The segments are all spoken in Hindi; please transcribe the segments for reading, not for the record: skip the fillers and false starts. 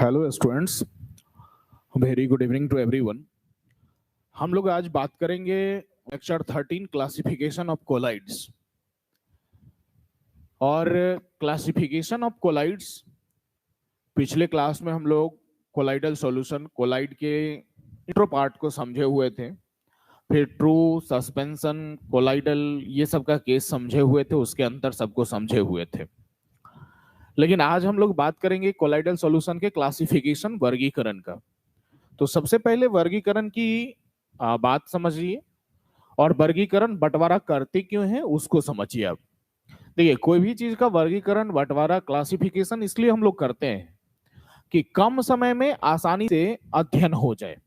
Hello students, very good evening to everyone. हम लोग आज बात करेंगे लेक्चर 13 क्लासिफिकेशन ऑफ कोलाइड्स। और क्लासिफिकेशन ऑफ कोलाइड्स पिछले क्लास में हम लोग कोलाइडल सॉल्यूशन, कोलाइड के इंट्रो पार्ट को समझे हुए थे, फिर ट्रू, सस्पेंशन, कोलाइडल ये सब का केस समझे हुए थे, उसके अंतर सबको समझे हुए थे। लेकिन आज हम लोग बात करेंगे कोलाइडल सॉल्यूशन के क्लासिफिकेशन, वर्गीकरण का। तो सबसे पहले वर्गीकरण की बात समझिए और वर्गीकरण बंटवारा करते क्यों है उसको समझिए। आप देखिए, कोई भी चीज का वर्गीकरण, बंटवारा, क्लासिफिकेशन इसलिए हम लोग करते हैं कि कम समय में आसानी से अध्ययन हो जाए,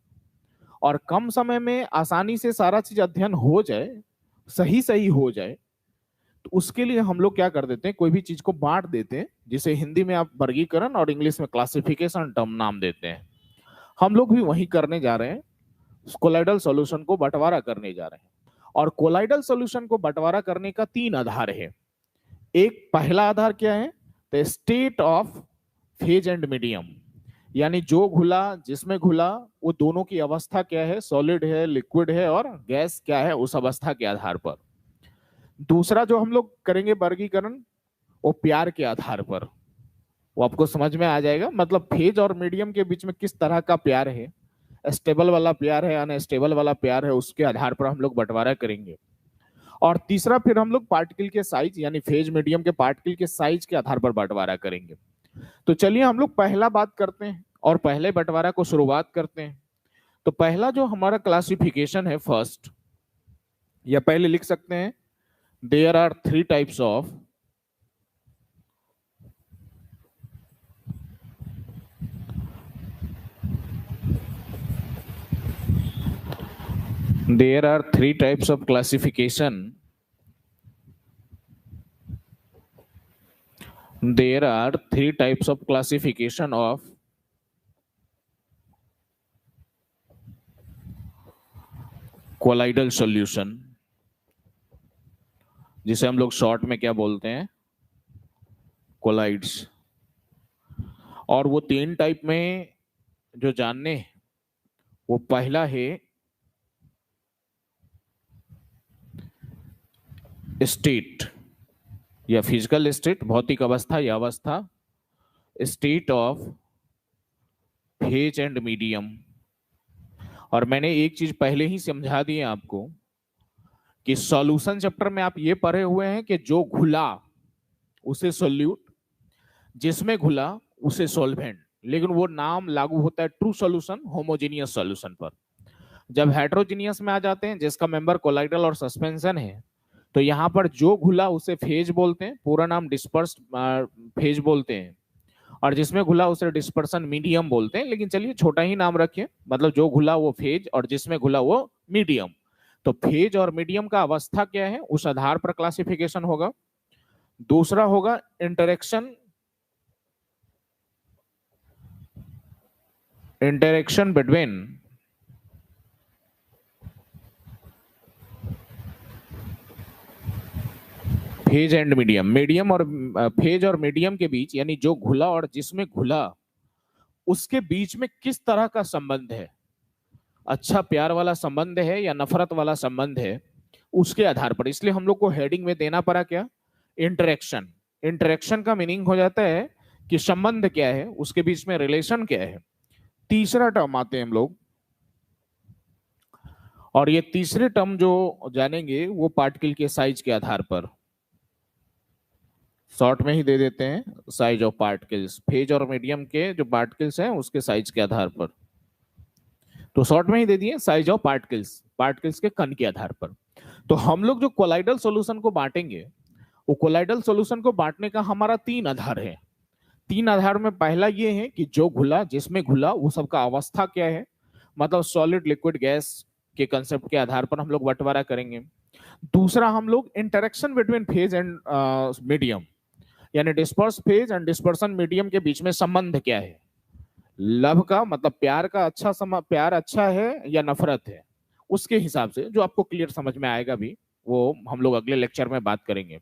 और कम समय में आसानी से सारा चीज अध्ययन हो जाए, सही सही हो जाए। तो उसके लिए हम लोग क्या कर देते हैं, कोई भी चीज को बांट देते हैं, जिसे हिंदी में आप वर्गीकरण और इंग्लिश में क्लासिफिकेशन टर्म नाम देते हैं। हम लोग भी वही करने जा रहे हैं, कोलाइडल सॉल्यूशन को बंटवारा करने जा रहे हैं। और कोलाइडल सॉल्यूशन को बंटवारा करने का 3 आधार है। एक पहला आधार क्या है, the state of phase and medium, यानी जो घुला, जिसमें घुला, वो दोनों की अवस्था क्या है, सॉलिड है, लिक्विड है और गैस क्या है, उस अवस्था के आधार पर। दूसरा जो हम लोग करेंगे वर्गीकरण, वो प्यार के आधार पर, वो आपको समझ में आ जाएगा। मतलब फेज और मीडियम के बीच में किस तरह का प्यार है, स्टेबल वाला प्यार है, अनस्टेबल वाला प्यार है, उसके आधार पर हम लोग बंटवारा करेंगे। और तीसरा फिर हम लोग पार्टिकल के साइज, यानी फेज मीडियम के पार्टिकल के साइज के आधार पर बंटवारा करेंगे। तो चलिए हम लोग पहला बात करते हैं और पहले बंटवारा को शुरुआत करते हैं। तो पहला जो हमारा क्लासिफिकेशन है, फर्स्ट, या पहले लिख सकते हैं, there are 3 types of there are 3 types of classification. There are 3 types of classification of colloidal solution, जिसे हम लोग शॉर्ट में क्या बोलते हैं, कोलाइड्स। और वो 3 टाइप में जो जानने, वो पहला है स्टेट या फिजिकल स्टेट, भौतिक अवस्था या अवस्था, state of phase and medium. और मैंने एक चीज पहले ही समझा दी है आपको कि सॉल्यूशन चैप्टर में आप ये पढ़े हुए हैं कि जो घुला उसे सोल्यूट, जिसमें घुला उसे सॉल्वेंट। लेकिन वो नाम लागू होता है ट्रू सॉल्यूशन, होमोजेनियस सॉल्यूशन पर। जब हेट्रोजीनियस में आ जाते हैं, जिसका मेंबर कोलाइडल और सस्पेंशन है, तो यहाँ पर जो घुला उसे फेज बोलते हैं, पूरा नाम डिस्पर्स्ड फेज बोलते हैं, और जिसमें घुला उसे डिस्पर्सन मीडियम बोलते हैं। लेकिन चलिए छोटा ही नाम रखिए, मतलब जो घुला वो फेज और जिसमें घुला वो मीडियम। तो फेज और मीडियम का अवस्था क्या है, उस आधार पर क्लासिफिकेशन होगा। दूसरा होगा interaction between phase and medium, medium और फेज और मीडियम के बीच, यानी जो घुला और जिसमें घुला उसके बीच में किस तरह का संबंध है, अच्छा प्यार वाला संबंध है या नफरत वाला संबंध है, उसके आधार पर। इसलिए हम लोग को हेडिंग में देना पड़ा क्या, इंटरेक्शन। इंटरेक्शन का मीनिंग हो जाता है कि संबंध क्या है, उसके बीच में रिलेशन क्या है। तीसरा टर्म आते हैं हम लोग, और ये तीसरे टर्म जो जानेंगे वो पार्टिकल के साइज के आधार पर। शॉर्ट में ही दे देते हैं, साइज ऑफ पार्टिकल्स, फेज और मीडियम के जो पार्टिकल्स हैं उसके साइज के आधार पर। तो शॉर्ट में ही दे दिए, साइज ऑफ पार्टिकल्स, पार्टिकल्स के कण के आधार पर। तो हम लोग जो कोलाइडल सॉल्यूशन को बांटेंगे, वो कोलाइडल सॉल्यूशन को बांटने का हमारा 3 आधार है। 3 आधार में पहला ये है कि जो घुला, जिसमें घुला, वो सबका अवस्था क्या है, मतलब सॉलिड, लिक्विड, गैस के कंसेप्ट के आधार पर हम लोग बंटवारा करेंगे। दूसरा हम लोग interaction between phase and medium, यानी disperse phase and dispersion medium के बीच में संबंध क्या है, लव का मतलब प्यार का, प्यार अच्छा है या नफरत है, उसके हिसाब से जो आपको क्लियर समझ में आएगा भी, वो हम लोग अगले लेक्चर में बात करेंगे।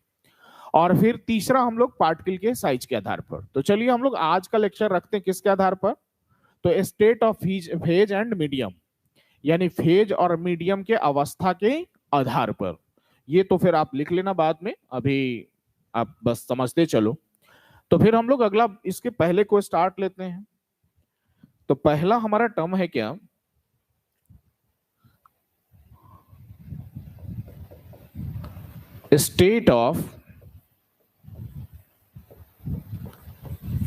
और फिर तीसरा हम लोग पार्टिकल के साइज के आधार पर। तो चलिए हम लोग आज का लेक्चर रखते हैं किसके आधार पर, तो state of phase and medium, यानी फेज और मीडियम के अवस्था के आधार पर। ये तो फिर आप लिख लेना बाद में, अभी आप बस समझते चलो। तो फिर हम लोग अगला इसके पहले को स्टार्ट लेते हैं। तो पहला हमारा टर्म है क्या, state of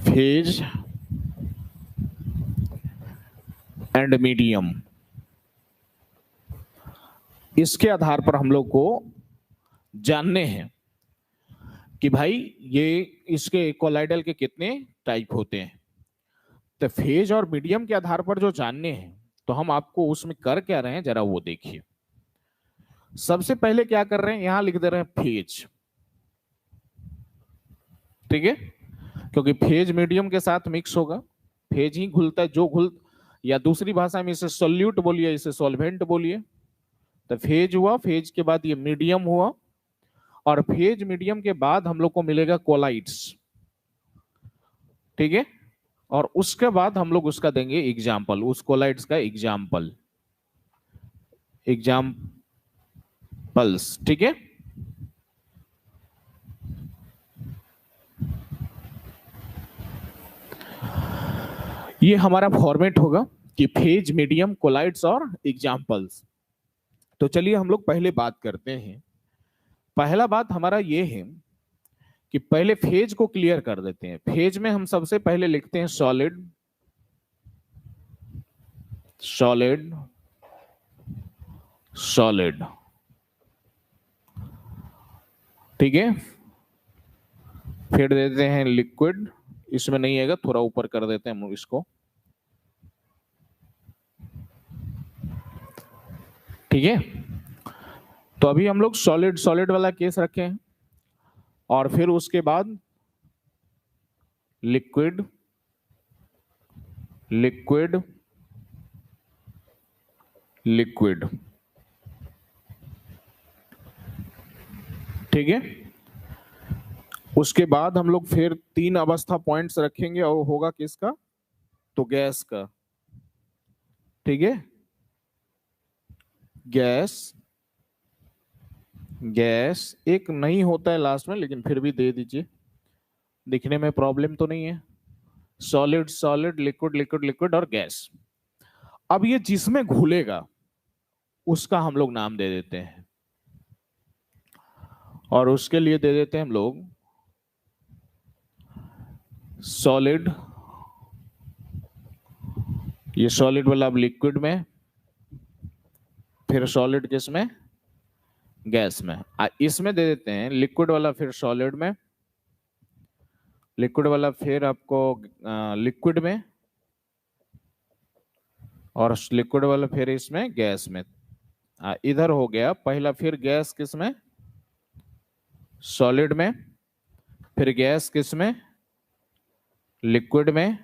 phase and medium. इसके आधार पर हम लोग को जानने हैं कि भाई ये इसके कोलाइडल के कितने टाइप होते हैं। तो फेज और मीडियम के आधार पर जो जानने हैं, तो हम आपको उसमें कर क्या रहे हैं जरा वो देखिए। सबसे पहले क्या कर रहे हैं, यहां लिख दे रहे हैं फेज, ठीक है, क्योंकि फेज मीडियम के साथ मिक्स होगा, फेज ही घुलता है, जो घुल, या दूसरी भाषा में इसे सोल्यूट बोलिए, इसे सॉल्वेंट बोलिए। तो फेज हुआ, फेज के बाद ये मीडियम हुआ, और फेज मीडियम के बाद हम लोग को मिलेगा कोलाइड्स, ठीक है, और उसके बाद हम लोग उसका देंगे एग्जाम्पल, उस कोलाइड्स का एग्जाम्पल्स, ठीक है। ये हमारा फॉर्मेट होगा कि फेज, मीडियम, कोलाइड्स और एग्जाम्पल्स। तो चलिए हम लोग पहले बात करते हैं। पहला बात हमारा ये है कि पहले फेज को क्लियर कर देते हैं। फेज में हम सबसे पहले लिखते हैं सॉलिड, सॉलिड, सॉलिड, ठीक है। फिर देते हैं लिक्विड, इसमें नहीं आएगा, थोड़ा ऊपर कर देते हैं हम इसको, ठीक है। तो अभी हम लोग सॉलिड सॉलिड वाला केस रखे हैं, और फिर उसके बाद लिक्विड, लिक्विड, लिक्विड, ठीक है। उसके बाद हम लोग फिर 3 अवस्था पॉइंट्स रखेंगे, और होगा किसका, तो गैस का, ठीक है। गैस, गैस एक नहीं होता है लास्ट में, लेकिन फिर भी दे दीजिए, दिखने में प्रॉब्लम तो नहीं है। Solid, solid, liquid, liquid, liquid और गैस। अब ये जिसमें घुलेगा उसका हम लोग नाम दे देते हैं, और उसके लिए दे देते हैं हम लोग सॉलिड। ये सॉलिड वाला अब लिक्विड में, फिर सॉलिड किसमें, गैस में। इसमें दे देते हैं लिक्विड वाला, फिर सॉलिड में, लिक्विड वाला फिर आपको लिक्विड में, और लिक्विड वाला फिर इसमें गैस में। इधर हो गया पहला, फिर गैस किसमें, सॉलिड में, फिर गैस किसमें, लिक्विड में,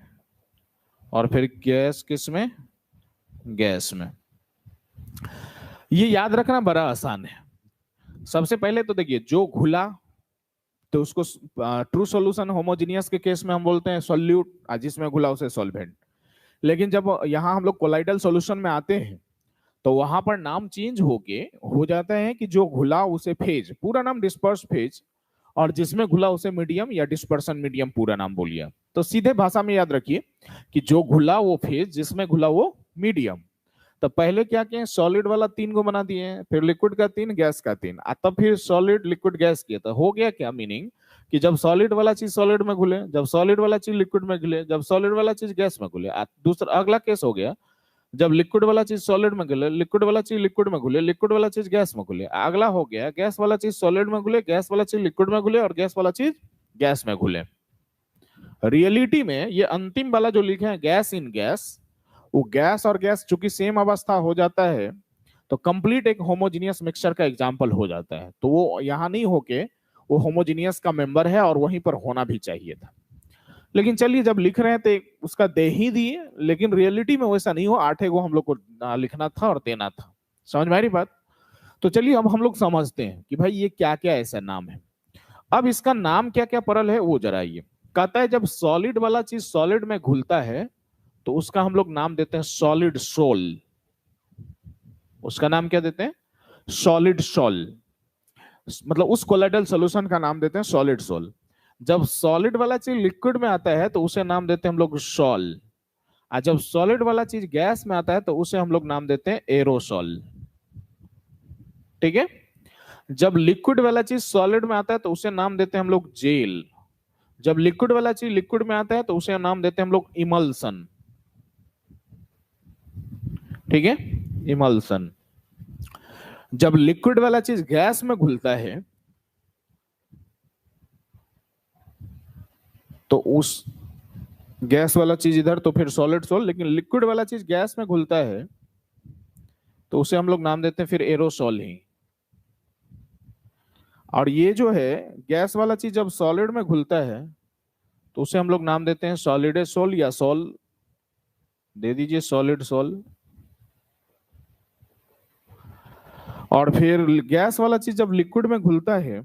और फिर गैस किसमें, गैस में। ये याद रखना बड़ा आसान है। सबसे पहले तो देखिए, जो घुला तो उसको ट्रू सॉल्यूशन होमोजेनियस के केस में हम बोलते हैं सॉल्यूट, जिसमें घुला उसे सॉल्वेंट। लेकिन जब यहां हम लोग कोलाइडल सॉल्यूशन में आते हैं, तो वहां पर नाम चेंज होके हो जाता है कि जो घुला उसे फेज, पूरा नाम डिस्पर्स फेज, और जिसमें घुला उसे मीडियम या डिस्पर्सन मीडियम पूरा नाम बोलिए। तो सीधे भाषा में याद रखिए कि जो घुला वो फेज, जिसमें घुला वो मीडियम। तो पहले क्या किए, सॉलिड वाला 3 को बना दिए, फिर लिक्विड का 3, गैस का 3, तब फिर सॉलिड, लिक्विड, गैस किया। तो हो गया क्या मीनिंग, कि जब सॉलिड वाला चीज सॉलिड में घुले, जब सॉलिड वाला चीज लिक्विड में घुले, जब सॉलिड वाला चीज गैस में घुले। दूसरा अगला केस हो गया, जब लिक्विड वाला चीज सॉलिड में घुले, लिक्विड वाला चीज लिक्विड में घुले, लिक्विड वाला चीज गैस में घुले। अगला हो गया, गैस वाला चीज सॉलिड में घुले, गैस वाला चीज लिक्विड में घुले, और गैस वाला चीज गैस में घुले। रियलिटी में ये अंतिम वाला जो लिखे हैं गैस इन गैस, वो गैस और गैस चूंकि सेम अवस्था हो जाता है, तो कंप्लीट एक होमोजीनियस मिक्सचर का एग्जांपल हो जाता है। तो वो यहां नहीं होके वो होमोजीनियस का मेंबर है, और वहीं पर होना भी चाहिए था। लेकिन चलिए, जब लिख रहे हैं तो उसका दे ही दिए, लेकिन रियलिटी में वैसा नहीं हो, 8 गो हम लोग को लिखना था और देना था। समझ में आ रही बात। तो चलिए अब हम लोग समझते हैं कि भाई ये क्या क्या ऐसा नाम है। अब इसका नाम क्या क्या परल है वो जरा, ये कहता है जब सॉलिड वाला चीज सॉलिड में घुलता है तो उसका हम लोग नाम देते हैं सॉलिड सोल। उसका नाम क्या देते हैं? Solid sol. मतलब उस कोलाइडल सॉल्यूशन का नाम देते हैं सॉलिड सोल। जब सॉलिड वाला चीज लिक्विड में आता है तो उसे नाम देते हैं हम लोग सॉल, और जब सॉलिड वाला चीज गैस में आता है तो उसे हम लोग नाम देते हैं एरोसॉल। ठीक है। जब लिक्विड वाला चीज सॉलिड में आता है तो उसे नाम देते हैं हम लोग जेल। जब लिक्विड वाला चीज लिक्विड में आता है तो उसे नाम देते हैं हम लोग इमल्सन। ठीक है, इमल्सन। जब लिक्विड वाला चीज गैस में घुलता है तो उस गैस वाला चीज इधर तो फिर सॉलिड सोल, लेकिन लिक्विड वाला चीज गैस में घुलता है तो उसे हम लोग नाम देते हैं फिर एरोसॉल ही। और ये जो है गैस वाला चीज जब सॉलिड में घुलता है तो उसे हम लोग नाम देते हैं सॉलिड सोल, या सोल दे दीजिए, सॉलिड सोल। और फिर गैस वाला चीज जब लिक्विड में घुलता है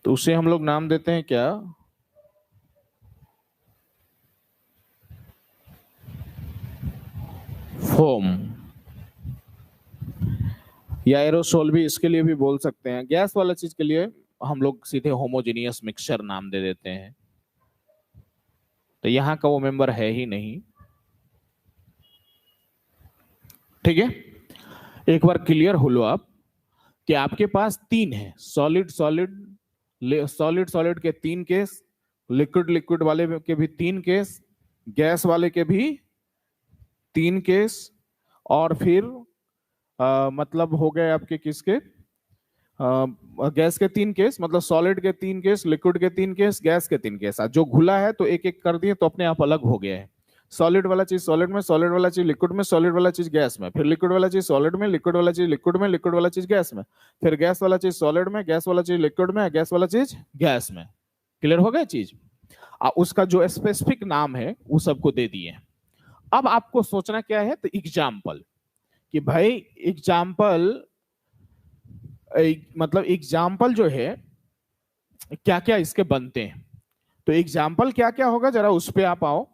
तो उसे हम लोग नाम देते हैं क्या? फोम, या एरोसोल भी इसके लिए भी बोल सकते हैं। गैस वाला चीज के लिए हम लोग सीधे होमोजेनियस मिक्सचर नाम दे देते हैं, तो यहां का वो मेंबर है ही नहीं। ठीक है, एक बार क्लियर हो लो आप कि आपके पास तीन है, सॉलिड सॉलिड, सॉलिड सॉलिड के तीन केस, लिक्विड लिक्विड वाले के भी तीन केस, गैस वाले के भी तीन केस, और फिर मतलब हो गए आपके किसके, गैस के तीन केस, मतलब सॉलिड के तीन केस, लिक्विड के तीन केस, गैस के तीन केस। जो घुला है तो एक एक कर दिए तो अपने आप अलग हो गया है। सॉलिड वाला चीज सॉलिड में, सॉलिड वाला चीज लिक्विड में, सॉलिड वाला चीज गैस में, फिर लिक्विड वाला चीज सॉलिड में, लिक्विड वाला चीज लिक्विड में, लिक्विड वाला चीज गैस में, फिर गैस वाला चीज सॉलिड में, गैस वाला चीज लिक्विड में, गैस वाला चीज गैस में। क्लियर हो गया चीज? उसका जो स्पेसिफिक नाम है वो सबको दे दिए। अब आपको सोचना क्या है, तो एग्जाम्पल, कि भाई एग्जाम्पल, मतलब एग्जाम्पल जो है क्या क्या इसके बनते हैं। तो एग्जाम्पल क्या क्या होगा जरा उस पे आप आओ।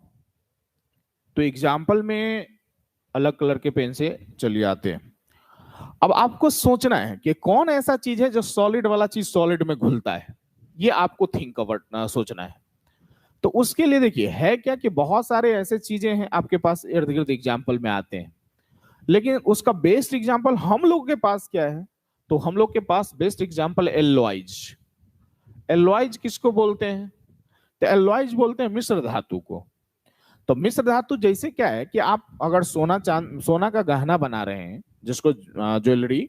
तो एग्जाम्पल में अलग कलर के पेन से चलिए आते हैं। अब आपको सोचना है कि कौन ऐसा चीज है जो सॉलिड वाला चीज सॉलिड में घुलता है, ये आपको थिंक अबाउट सोचना है। तो उसके लिए देखिए है क्या कि बहुत सारे ऐसे चीजें हैं आपके पास इर्द गिर्द एग्जाम्पल में आते हैं, लेकिन उसका बेस्ट एग्जाम्पल हम लोग के पास क्या है, तो हम लोग के पास बेस्ट एग्जाम्पल एल्लोइज। एल्लोइज किसको बोलते हैं? तो एल्लोइज बोलते हैं मिश्र धातु को। तो मिश्र धातु जैसे क्या है कि आप अगर सोना का गहना बना रहे हैं जिसको ज्वेलरी,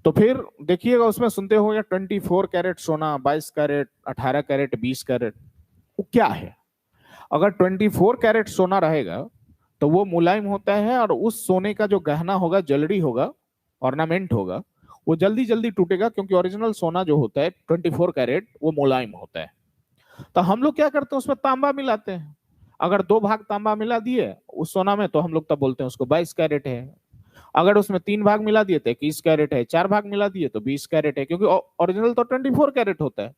तो फिर देखिएगा उसमें सुनते हो या 24 कैरेट सोना, 22 कैरेट, 18 कैरेट, 20 कैरेट, वो क्या है? अगर 24 कैरेट सोना रहेगा तो वो मुलायम होता है, और उस सोने का जो गहना होगा, ज्वेलरी होगा, ऑर्नामेंट होगा, वो जल्दी जल्दी टूटेगा, क्योंकि ओरिजिनल सोना जो होता है 24 कैरेट वो मुलायम होता है। तो हम लोग क्या करते हैं, उसमें तांबा मिलाते हैं। अगर 2 भाग तांबा मिला दिए उस सोना में तो हम लोग तब बोलते हैं उसको 22 कैरेट है। अगर उसमें 3 भाग मिला दिए तो 21 कैरेट है, 4 भाग मिला दिए तो 20 कैरेट है, क्योंकि ओरिजिनल तो 24 कैरेट होता है।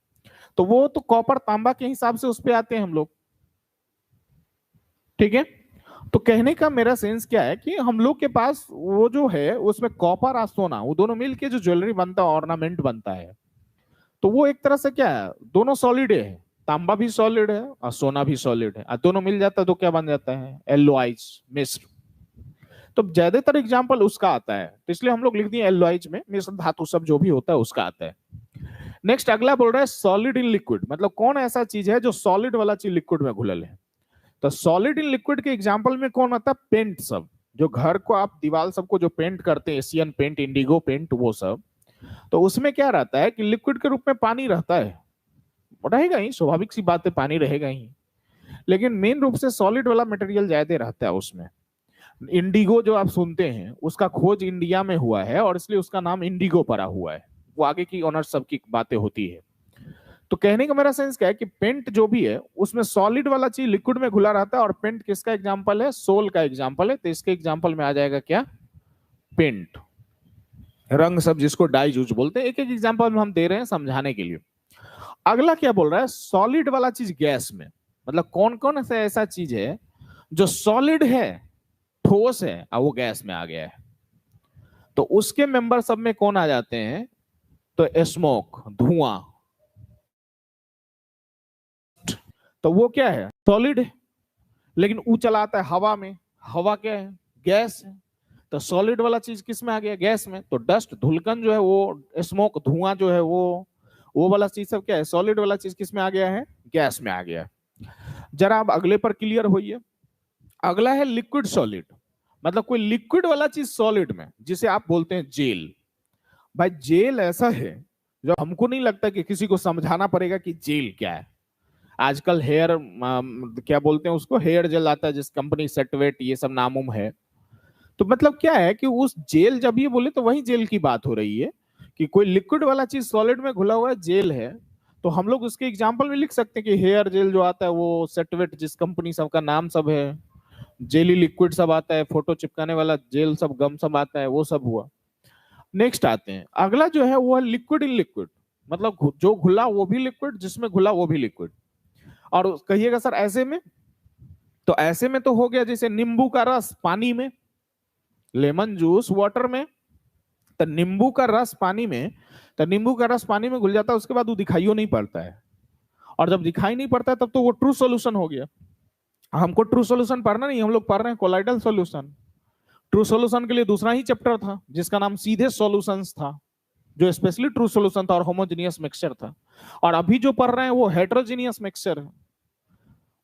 तो वो तो कॉपर तांबा के हिसाब से उस पे आते हैं हम लोग। ठीक है, तो कहने का मेरा सेंस क्या है कि हम लोग के पास वो जो है उसमें कॉपर और सोना, वो दोनों मिलके जो ज्वेलरी बनता है, ऑर्नामेंट बनता है, तो वो एक तरह से क्या है, दोनों सॉलिड है। तांबा भी सॉलिड है और सोना भी सॉलिड है, और दोनों मिल जाता है तो क्या बन जाता है, एल्लोइज, मिश्र। तो ज्यादातर एग्जांपल उसका आता है, तो इसलिए हम लोग लिख दिए एल्लोइज में मिश्र धातु सब जो भी होता है उसका आता है। नेक्स्ट अगला बोल रहा है सॉलिड इन लिक्विड, मतलब कौन ऐसा चीज है जो सॉलिड वाला चीज लिक्विड में घुलल है। तो सॉलिड इन लिक्विड के एग्जांपल में कौन आता है, पेंट सब, जो घर को आप दीवार सबको जो पेंट करते हैं, एशियन पेंट, इंडिगो पेंट, वो सब। तो उसमें क्या रहता है कि लिक्विड के रूप में पानी रहता है, रहेगा ही, स्वाभाविक सी बात है, पानी रहेगा ही, लेकिन मेन रूप से सॉलिड वाला मटेरियल ज्यादा रहता है उसमें। इंडिगो जो आप सुनते हैं उसका खोज इंडिया में हुआ है, और इसलिए उसका नाम इंडिगो पड़ा हुआ है। वो आगे की ऑनर सबकी बातें होती है। तो कहने का मेरा सेंस क्या है कि पेंट जो भी है उसमें सॉलिड वाला चीज लिक्विड में घुला रहता है, और पेंट किसका एग्जांपल है, सोल का एग्जांपल है। तो इसके एग्जांपल में आ जाएगा क्या, पेंट, रंग सब जिसको डाई यूज बोलते हैं। एक एक एग्जांपल हम दे रहे हैं समझाने के लिए। अगला क्या बोल रहा है, सॉलिड वाला चीज गैस में। मतलब कौन कौन सा ऐसा चीज है जो सॉलिड है, ठोस है, और वो गैस में आ गया है? तो उसके मेंबर सब में कौन आ जाते हैं? तो स्मोक, धुआं। तो वो क्या है? सॉलिड है, लेकिन वो चलाता है हवा में। हवा क्या है? गैस है। तो सॉलिड वाला चीज किस में आ गया? गैस में। तो डस्ट, धुलकन जो है वो, स्मोक, धुआं जो है वो वाला चीज सब क्या है? सॉलिड वाला चीज किस में आ गया है? गैस में आ गया है। जरा आप अगले पर क्लियर होइए। अगला है लिक्विड सॉलिड। मतलब कोई लिक्विड वाला चीज सॉलिड में, जिसे आप बोलते हैं जेल। भाई जेल ऐसा है जो हमको नहीं लगता कि किसी को समझाना पड़ेगा कि जेल क्या है। आजकल हेयर क्या बोलते हैं उसको, हेयर जेल आता है, जिस कंपनी सेटवेट ये सब नामुम है। तो मतलब क्या है कि उस जेल, जब ये बोले तो वही जेल की बात हो रही है कि कोई लिक्विड वाला चीज सॉलिड में घुला हुआ है, जेल है। तो हम लोग उसके एग्जाम्पल में लिख सकते हैं कि हेयर जेल जो आता है वो सेटवेट, जिस कंपनी सब का नाम सब है, जेली लिक्विड सब आता है, फोटो चिपकाने वाला जेल सब, गम सब आता है, वो सब हुआ। नेक्स्ट आते हैं, अगला जो है वो है लिक्विड इन लिक्विड। मतलब जो घुला वो भी लिक्विड, जिसमें घुला वो भी लिक्विड। और कहिएगा सर ऐसे में, तो ऐसे में तो हो गया जैसे नींबू का रस पानी में, लेमन जूस वाटर में। तो नींबू का रस पानी में, तो नींबू का रस पानी में घुल जाता है, उसके बाद वो दिखाइयो नहीं पड़ता है। और जब दिखाई नहीं पड़ता है तब तो वो ट्रू सॉल्यूशन हो गया। हमको ट्रू सॉल्यूशन पढ़ना नहीं, हम लोग पढ़ रहे हैं कोलाइडल सॉल्यूशन। ट्रू सॉल्यूशन के लिए दूसरा ही चैप्टर था जिसका नाम सीधे सॉल्यूशंस था, जो स्पेशली ट्रू सॉल्यूशन था और होमोजेनियस मिक्सचर था। और अभी जो पढ़ रहे हैं वो हेटेरोजेनियस मिक्सचर है।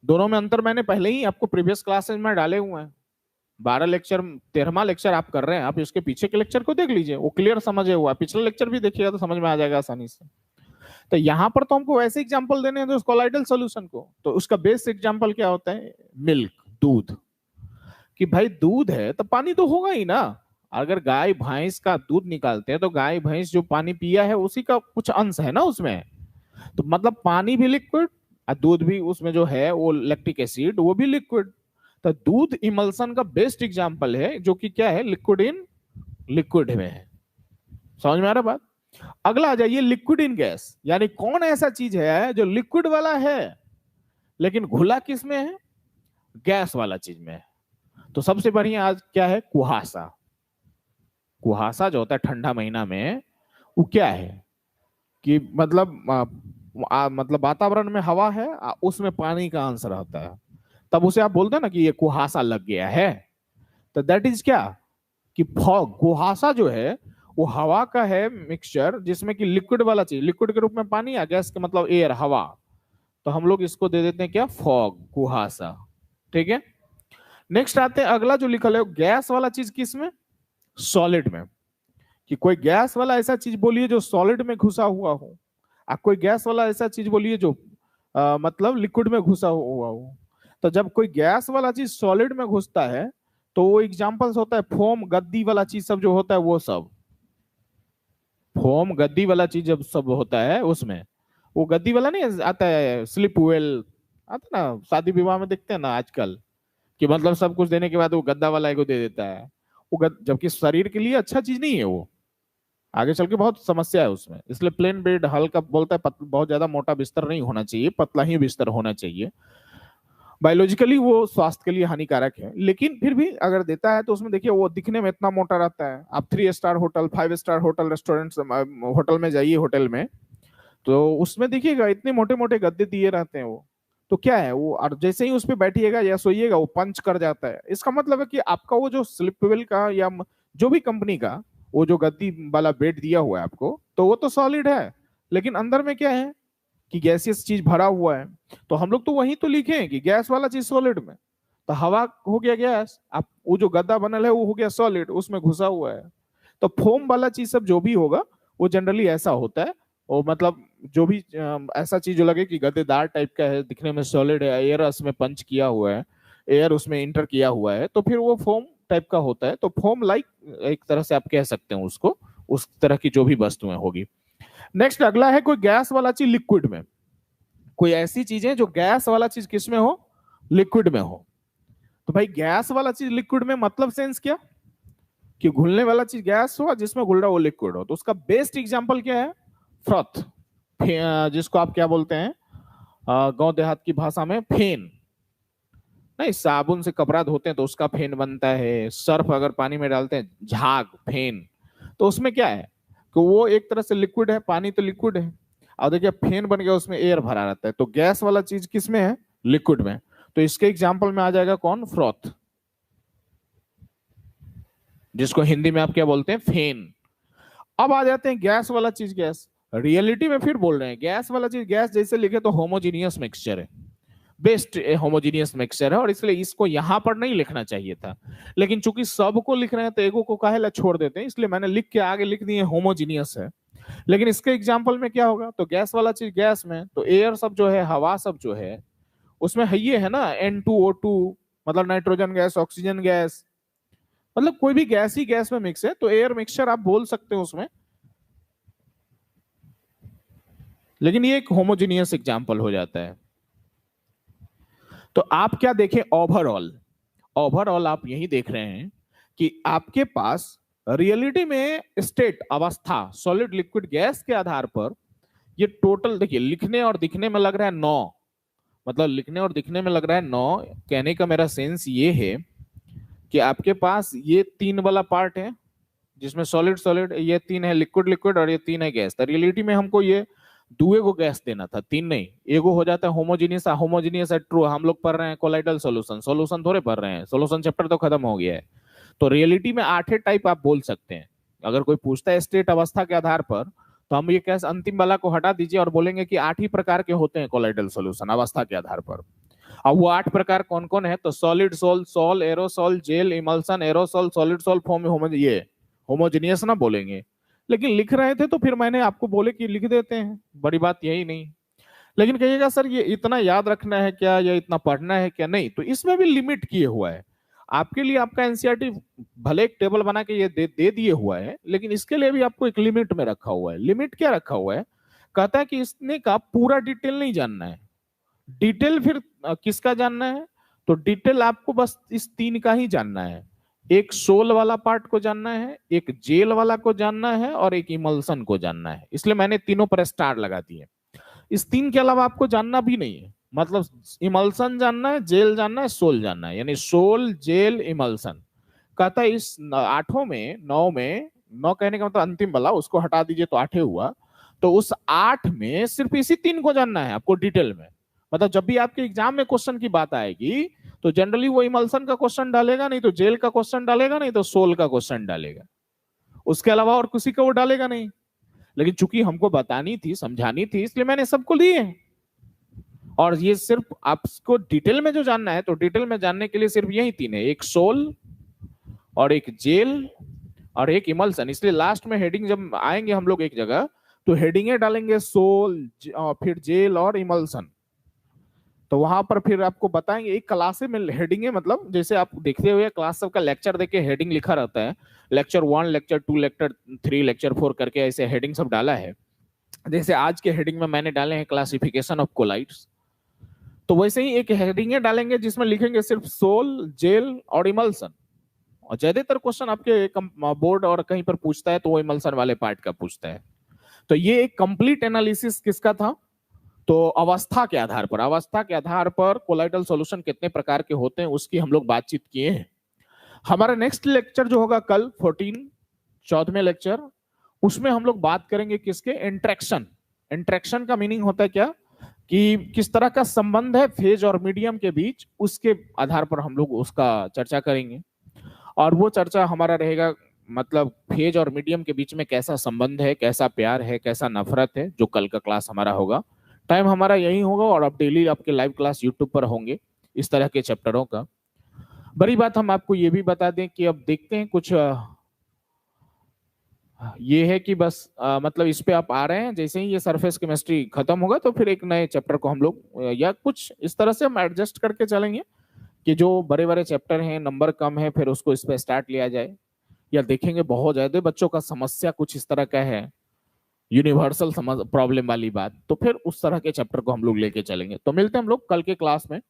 दोनों में अंतर मैंने पहले ही आपको प्रीवियस क्लासेस में डाले हुए हैं। 12 लेक्चर, 13वां लेक्चर आप कर रहे हैं, आप इसके पीछे के लेक्चर को देख लीजिए, वो क्लियर समझे हुआ। पिछले लेक्चर भी देखिएगा तो समझ में आ जाएगा आसानी से। तो यहाँ पर तो हमको वैसे एग्जांपल देने हैं तो कोलाइडल सॉल्यूशन को, तो उसका बेस्ट एग्जांपल क्या होता है? मिल्क, दूध। कि भाई दूध है तो पानी तो होगा ही ना। अगर गाय भैंस का दूध निकालते हैं तो गाय भैंस जो पानी पिया है उसी का कुछ अंश है ना उसमें। तो मतलब पानी भी लिक्विड और दूध भी उसमें जो है वो लैक्टिक एसिड वो भी लिक्विड। तो दूध इमल्सन का बेस्ट एग्जांपल है, जो कि क्या है? लिक्विड इन लिक्विड में है। समझ में आ रहा बात? अगला आ जाइए, लिक्विड इन गैस। यानी कौन ऐसा चीज है जो लिक्विड वाला है लेकिन घुला किस में है? गैस वाला चीज में है। तो सबसे बढ़िया आज क्या है? कुहासा। कुहासा जो होता है ठंडा महीना में, वो क्या है कि मतलब वातावरण में हवा है, उसमें पानी का अंश रहता है। तब उसे आप बोलते हैं ना कि ये कुहासा लग गया है। तो दैट इज क्या? कि फॉग। कुहासा जो है वो हवा का है मिक्सचर, जिसमें कि लिक्विड वाला चीज, लिक्विड के रूप में पानी, या गैस के मतलब एयर, हवा। तो हम लोग इसको दे देते हैं क्या? फॉग, कुहासा। ठीक है। नेक्स्ट आते हैं, अगला जो लिखा है गैस वाला चीज किस में? सॉलिड में। कि कोई गैस वाला ऐसा चीज बोलिए जो सॉलिड में घुसा हुआ हो, आप कोई गैस वाला ऐसा चीज बोलिए जो मतलब लिक्विड में घुसा हुआ हो। तो जब कोई गैस वाला चीज सॉलिड में घुसता है तो वो एग्जांपल्स होता है फोम, गद्दी वाला चीज सब जो होता है वो सब। फोम, गद्दी वाला चीज जब सब होता है उसमें, वो गद्दी वाला नहीं आता है, स्लिप वेल आता ना, शादी विवाह में देखते हैं ना आजकल, कि मतलब सब कुछ देने के बाद वो गद्दा वाला एगो दे देता है। वो जबकि शरीर के लिए अच्छा चीज नहीं है वो, आगे चल के बहुत समस्या है उसमें। इसलिए प्लेन बेड हल्का बोलता है, बहुत ज्यादा मोटा बिस्तर नहीं होना चाहिए, पतला ही बिस्तर होना चाहिए। बायोलॉजिकली वो स्वास्थ्य के लिए हानिकारक है, लेकिन फिर भी अगर देता है तो उसमें देखिए वो दिखने में इतना मोटा रहता है। आप 3 star hotel, 5 star hotel, restaurant, hotel में जाइए, होटल में तो उसमें देखिएगा इतने मोटे मोटे गद्दे दिए रहते हैं वो। तो क्या है वो, और जैसे ही उस पर बैठिएगा या सोइएगा वो पंच कर जाता है। इसका मतलब है कि आपका वो जो स्लिपवेल का या जो भी कंपनी का वो जो गद्दी वाला बेड दिया हुआ है आपको, तो वो तो सॉलिड है, लेकिन अंदर में क्या है कि गैसियस चीज भरा हुआ है। तो हम लोग तो वही तो लिखे हैं कि गैस वाला चीज सॉलिड में, तो हवा हो गया गैस, आप वो जो गद्दा बनल है वो हो गया सॉलिड, उसमें घुसा हुआ है। तो फोम वाला चीज सब जो भी होगा वो जनरली ऐसा होता है। और मतलब जो भी ऐसा चीज जो लगे कि गद्देदार टाइप का है, दिखने में सॉलिड है, एयर उसमें पंच किया हुआ है, एयर उसमें इंटर किया हुआ है, तो फिर वो फोम टाइप का होता है। तो फोम लाइक एक तरह से आप कह सकते हैं उसको, उस तरह की जो भी वस्तुएं होगी। नेक्स्ट अगला है कोई गैस वाला चीज लिक्विड में। कोई ऐसी चीजें जो गैस वाला चीज किस में हो? लिक्विड में हो। तो भाई गैस वाला चीज लिक्विड में मतलब सेंस क्या? कि घुलने वाला चीज गैस हो, जिसमें घुल रहा वो लिक्विड हो। तो उसका बेस्ट एग्जांपल क्या है? फ्रॉथ, जिसको आप क्या बोलते हैं? गांव देहात की भाषा में फेन। नहीं, साबुन से कपड़ा धोते हैं तो उसका फेन बनता है, सर्फ अगर पानी में डालते हैं झाग फेन। तो उसमें क्या है कि वो एक तरह से लिक्विड है, पानी तो लिक्विड है, और देखिए फेन बन गया, उसमें एयर भरा रहता है। तो गैस वाला चीज किस में है? लिक्विड में। तो इसके एग्जाम्पल में आ जाएगा कौन? फ्रॉथ, जिसको हिंदी में आप क्या बोलते हैं? फेन। अब आ जाते हैं गैस वाला चीज, गैस। रियलिटी में फिर बोल रहे हैं गैस वाला चीज, गैस जैसे लिखे तो होमोजीनियस मिक्सचर है, बेस्ट होमोजीनियस मिक्सचर है, और इसलिए इसको यहां पर नहीं लिखना चाहिए था। लेकिन चूंकि सबको लिख रहे हैं तो एगो को काहे छोड़ देते हैं, इसलिए मैंने लिख के आगे लिख दिए होमोजीनियस है। लेकिन इसके एग्जाम्पल में क्या होगा? तो गैस वाला चीज गैस में तो एयर सब जो है, हवा सब जो है, उसमें है ये है ना N2O2, मतलब नाइट्रोजन गैस, ऑक्सीजन गैस, मतलब कोई भी गैस ही गैस में मिक्स है, तो एयर मिक्सचर आप बोल सकते हो उसमें। लेकिन ये एक होमोजीनियस एग्जाम्पल हो जाता है। तो आप क्या देखें? ओवरऑल, ओवरऑल आप यही देख रहे हैं कि आपके पास रियलिटी में स्टेट, अवस्था, सॉलिड लिक्विड गैस के आधार पर ये टोटल देखिए, लिखने और दिखने में लग रहा है 9, मतलब लिखने और दिखने में लग रहा है 9। कहने का मेरा सेंस ये है कि आपके पास ये 3 वाला पार्ट है जिसमें सॉलिड सॉलिड, ये 3 है लिक्विड लिक्विड, और ये 3 है गैस। तो रियलिटी में हमको ये दुए को गैस देना था, 3 नहीं। एगो हो जाता है होमोजीनियस, होमोजीनियस है ट्रू, हम लोग पढ़ रहे हैं कोलाइडल सॉल्यूशन, सॉल्यूशन थोड़े पढ़ रहे हैं, सॉल्यूशन चैप्टर तो खत्म हो गया है। तो रियलिटी में 8 टाइप आप बोल सकते हैं। अगर कोई पूछता है स्टेट अवस्था के आधार पर, तो हम ये कैसे अंतिम वाला को हटा दीजिए और बोलेंगे कि 8 ही प्रकार के होते हैं कोलाइडल सॉल्यूशन अवस्था के आधार पर। अब वो 8 प्रकार कौन कौन है? तो solid sol, sol, aerosol, gel, emulsion, aerosol, solid sol, foam, ये होमोजेनियस ना बोलेंगे। लेकिन लिख रहे थे तो फिर मैंने आपको बोले कि लिख देते हैं, बड़ी बात यही नहीं। लेकिन कहिएगा सर ये इतना याद रखना है क्या, या इतना पढ़ना है क्या? नहीं, तो इसमें भी लिमिट किए हुआ है आपके लिए। आपका एनसीईआरटी भले एक टेबल बना के ये दे दिए हुआ है, लेकिन इसके लिए भी आपको एक लिमिट में रखा हुआ है। लिमिट क्या रखा हुआ है? कहता है कि इसने का पूरा डिटेल नहीं जानना है। डिटेल फिर किसका जानना है? तो डिटेल आपको बस इस 3 का ही जानना है। एक सोल वाला पार्ट को जानना है, एक जेल वाला को जानना है, और एक इमल्सन को जानना है। इसलिए मैंने तीनों पर स्टार लगा दिए। इस 3 के अलावा आपको जानना भी नहीं है, मतलब इमल्सन जानना है, जेल जानना है, सोल जानना है, यानी सोल, जेल, इमल्सन। कहता है इस 8 में, 9 में, 9 कहने का मतलब अंतिम वाला, उसको हटा दीजिए तो 8 हुआ। तो उस 8 में सिर्फ इसी 3 को जानना है आपको डिटेल में। मतलब जब भी आपके एग्जाम में क्वेश्चन की बात आएगी तो जनरली वो इमल्सन का क्वेश्चन डालेगा, नहीं तो जेल का क्वेश्चन डालेगा, नहीं तो सोल का क्वेश्चन डालेगा। उसके अलावा और किसी का वो डालेगा नहीं। लेकिन चूंकि हमको बतानी थी, समझानी थी, इसलिए मैंने सबको लिए। और ये सिर्फ आपको डिटेल में जो जानना है, तो डिटेल में जानने के लिए सिर्फ यही 3 है, एक सोल और एक जेल और एक इमल्सन। इसलिए लास्ट में हेडिंग जब आएंगे हम लोग एक जगह, तो हेडिंगे डालेंगे सोल, फिर जेल और इमल्सन। तो वहां पर फिर आपको बताएंगे एक क्लास में हेडिंग है, मतलब जैसे आप देखते हुए क्लास सबका लेक्चर देके हेडिंग लिखा रहता है, लेक्चर 1, लेक्चर 2, लेक्चर 3, लेक्चर 4 करके ऐसे हेडिंग सब डाला है। जैसे आज के हेडिंग में मैंने डाले हैं क्लासिफिकेशन ऑफ कोलाइड्स, तो वैसे ही एक हेडिंग डालेंगे जिसमें लिखेंगे सिर्फ सोल, जेल और इमल्सन। और ज्यादातर क्वेश्चन आपके बोर्ड और कहीं पर पूछता है तो वो इमल्सन वाले पार्ट का पूछता है। तो ये एक कंप्लीट एनालिसिस किसका था? तो अवस्था के आधार पर, अवस्था के आधार पर कोलाइडल सॉल्यूशन कितने प्रकार के होते हैं उसकी हम लोग बातचीत किए हैं। हमारा नेक्स्ट लेक्चर जो होगा कल 14वें लेक्चर, उसमें हम लोग बात करेंगे किसके? इंट्रैक्शन। इंट्रैक्शन का मीनिंग होता है क्या कि किस तरह का संबंध है फेज और मीडियम के बीच, उसके आधार पर हम लोग उसका चर्चा करेंगे। और वो चर्चा हमारा रहेगा मतलब फेज और मीडियम के बीच में कैसा संबंध है, कैसा प्यार है, कैसा नफरत है, जो कल का क्लास हमारा होगा। टाइम हमारा यही होगा, और अब डेली आपके लाइव क्लास यूट्यूब पर होंगे इस तरह के चैप्टरों का। बड़ी बात हम आपको ये भी बता दें कि अब देखते हैं कुछ ये है कि बस मतलब इस पे आप आ रहे हैं, जैसे ही ये सरफेस केमिस्ट्री खत्म होगा तो फिर एक नए चैप्टर को हम लोग या कुछ इस तरह से हम एडजस्ट करके चलेंगे कि जो बड़े बड़े चैप्टर हैं, नंबर कम है, फिर उसको इस पे स्टार्ट लिया जाए। या देखेंगे बहुत ज्यादा बच्चों का समस्या कुछ इस तरह का है, यूनिवर्सल प्रॉब्लम वाली बात, तो फिर उस तरह के चैप्टर को हम लोग लेके चलेंगे। तो मिलते हैं हम लोग कल के क्लास में,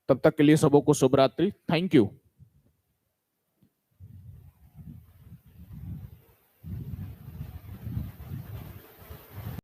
तब तक के लिए सबों को शुभ रात्रि। Thank you.